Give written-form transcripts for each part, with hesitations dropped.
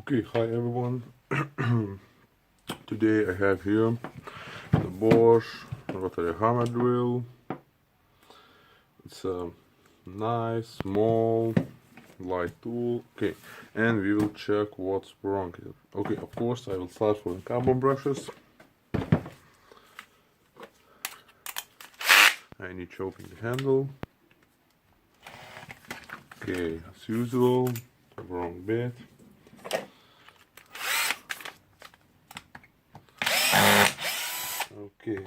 Okay, hi everyone. Today I have here the Bosch rotary hammer drill. It's a nice, small, light tool. Okay, and we will check what's wrong here. Okay, of course I will start with carbon brushes. I need to open the handle. Okay, as usual, the wrong bit. Okay.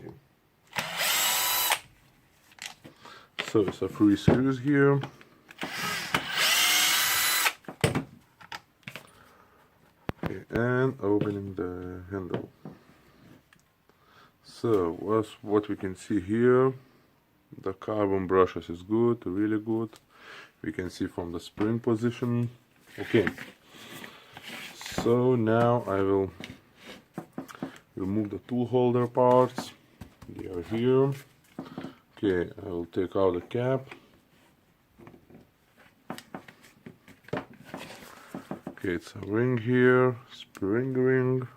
So it's a 3 screws here. Okay, and opening the handle. So what we can see here, the carbon brushes is good, really good. We can see from the spring position. Okay, so now I will remove the tool holder parts. They are here. Okay, I will take out the cap. Okay, it's a ring here, spring ring.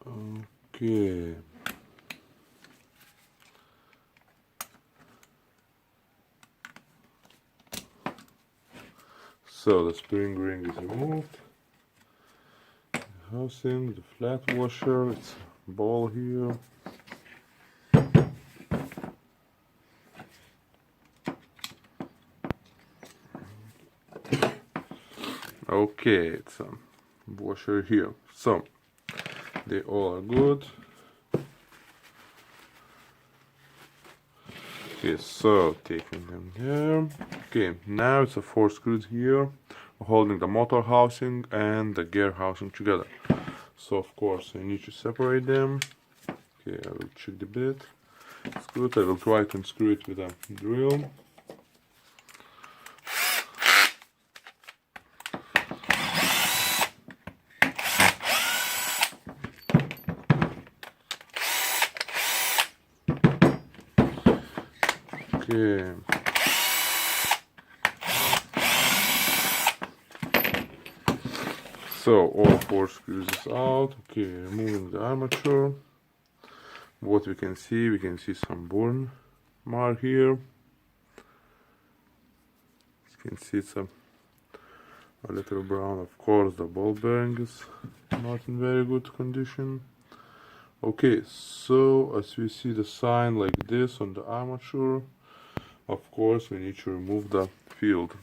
Okay. So the spring ring is removed. The housing, the flat washer, it's a ball here. Okay, it's a washer here. So they all are good. Okay, so taking them there. Okay, now it's a 4 screws here holding the motor housing and the gear housing together. So of course I need to separate them. Okay, I will check the bit. It's good. I will try to unscrew it with a drill. Okay. So all 4 screws is out. Okay, removing the armature. What we can see some burn mark here. You can see it's a little brown. Of course, the ball bearing is not in very good condition. Okay, so as we see the sign like this on the armature, of course we need to remove the field.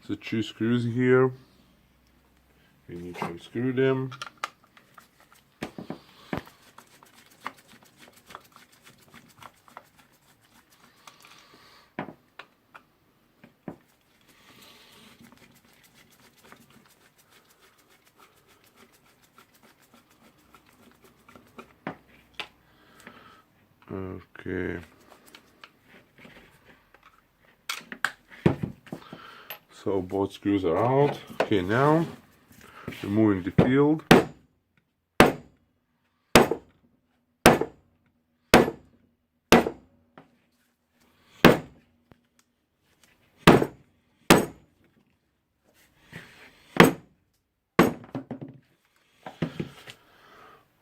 The 2 screws here, we need to unscrew them. Okay. So both screws are out. Okay, now removing the field.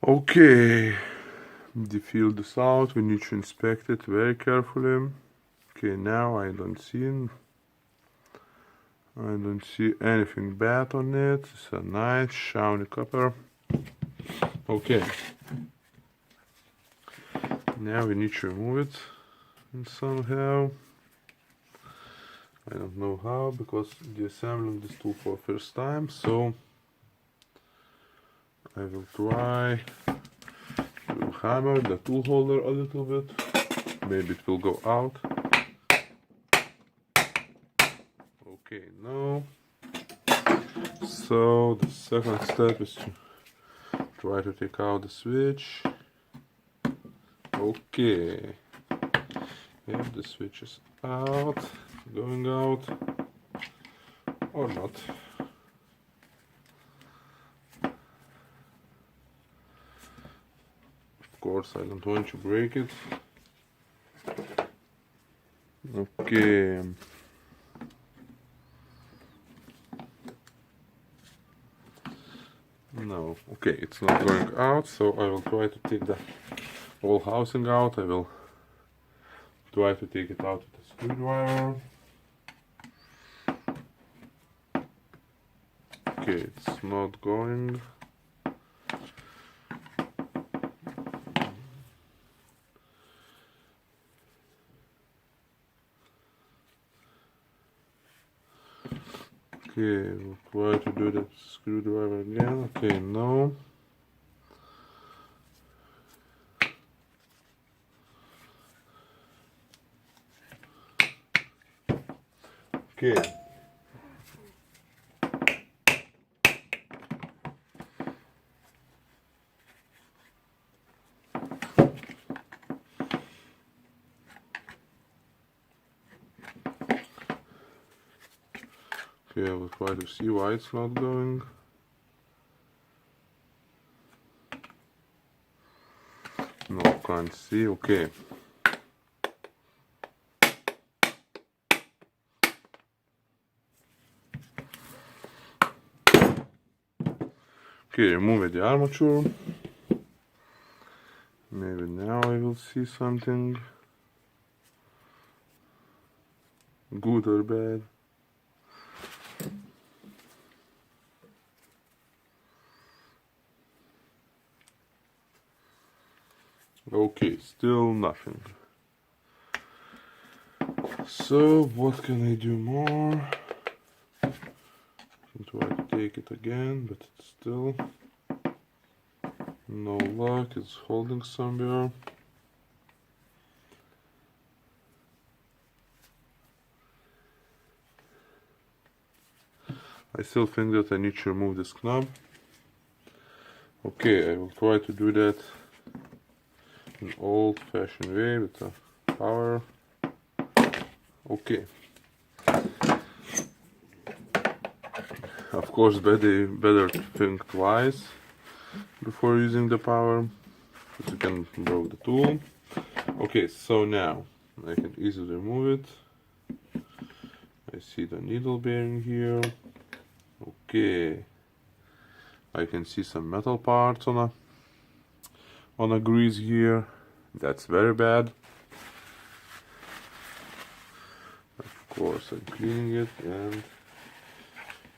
Okay, the field is out. We need to inspect it very carefully. Okay, now I don't see anything bad on it. It's a nice shiny copper. Okay, now we need to remove it somehow. I don't know how, because deassembling this tool for the first time, so I will try to hammer the tool holder a little bit. Maybe it will go out. Okay, no. So the second step is to try to take out the switch. Okay. Yep, the switch is out, going out, or not. Of course, I don't want to break it. Okay. No, okay, it's not going out, so I will try to take the whole housing out. I will try to take it out with a screwdriver. Okay, it's not going. Okay, we'll try to do the screwdriver again. Okay, no. Okay. Okay, I will try to see why it's not going. No, can't see. Okay. Okay, remove the armature. Maybe now I will see something good or bad. Okay, still nothing. So what can I do more? I can try to take it again, but it's still no luck. It's holding somewhere. I still think that I need to remove this knob. Okay, I will try to do that in old-fashioned way with the power. Okay. Of course, better to think twice before using the power, because you can break the tool. Okay, so now I can easily remove it. I see the needle bearing here. Okay, I can see some metal parts on a grease here. That's very bad. Of course, I'm cleaning it and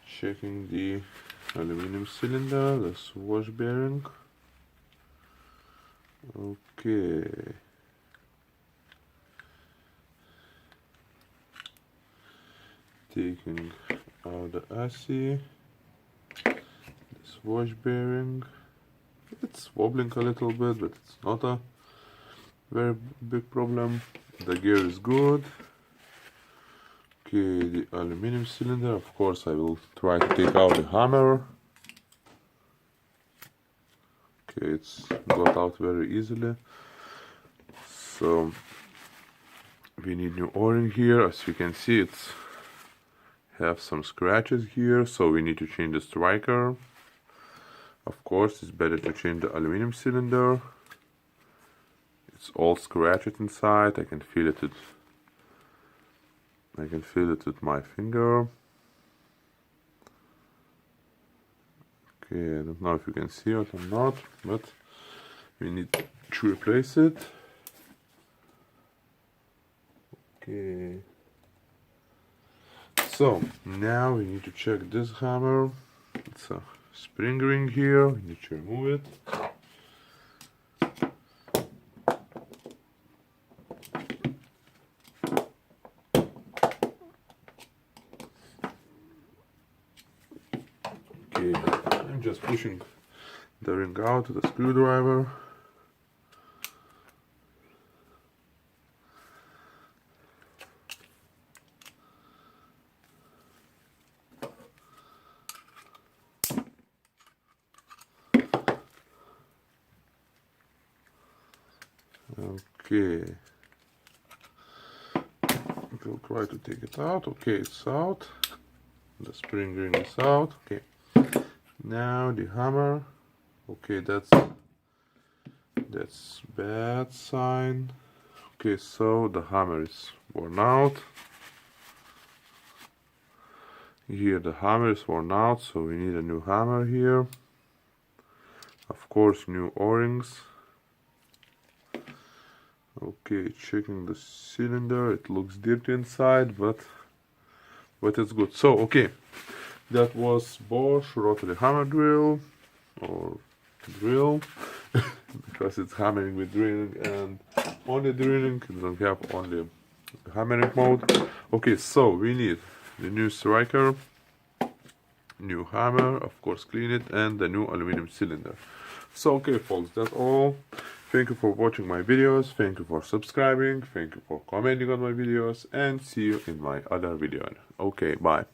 checking the aluminum cylinder, the wash bearing. Okay. Taking out the AC, this wash bearing. It's wobbling a little bit, but it's not a very big problem. The gear is good. Okay, the aluminum cylinder, of course I will try to take out the hammer. Okay, it's got out very easily. So we need new o-ring here. As you can see, it's have some scratches here, so we need to change the striker. Of course, it's better to change the aluminum cylinder. It's all scratched inside. I can feel it with my finger. Okay, I don't know if you can see it or not, but we need to replace it. Okay. So now we need to check this hammer. It's a spring ring here. We need to remove it. Okay, I'm just pushing the ring out with a screwdriver. Okay, we'll try to take it out. Okay, it's out. The spring ring is out. Okay, now the hammer. Okay, that's bad sign. Okay, so the hammer is worn out. Here the hammer is worn out, so we need a new hammer here. course new O-rings. Okay, checking the cylinder. It looks dirty inside, but it's good. So okay, that was Bosch rotary hammer drill, or drill, because it's hammering with drilling and only drilling. It doesn't have only hammering mode. Okay, so we need the new striker, new hammer, of course clean it, and the new aluminum cylinder. So okay folks, that's all. Thank you for watching my videos, thank you for subscribing, thank you for commenting on my videos, and see you in my other video. Okay, bye.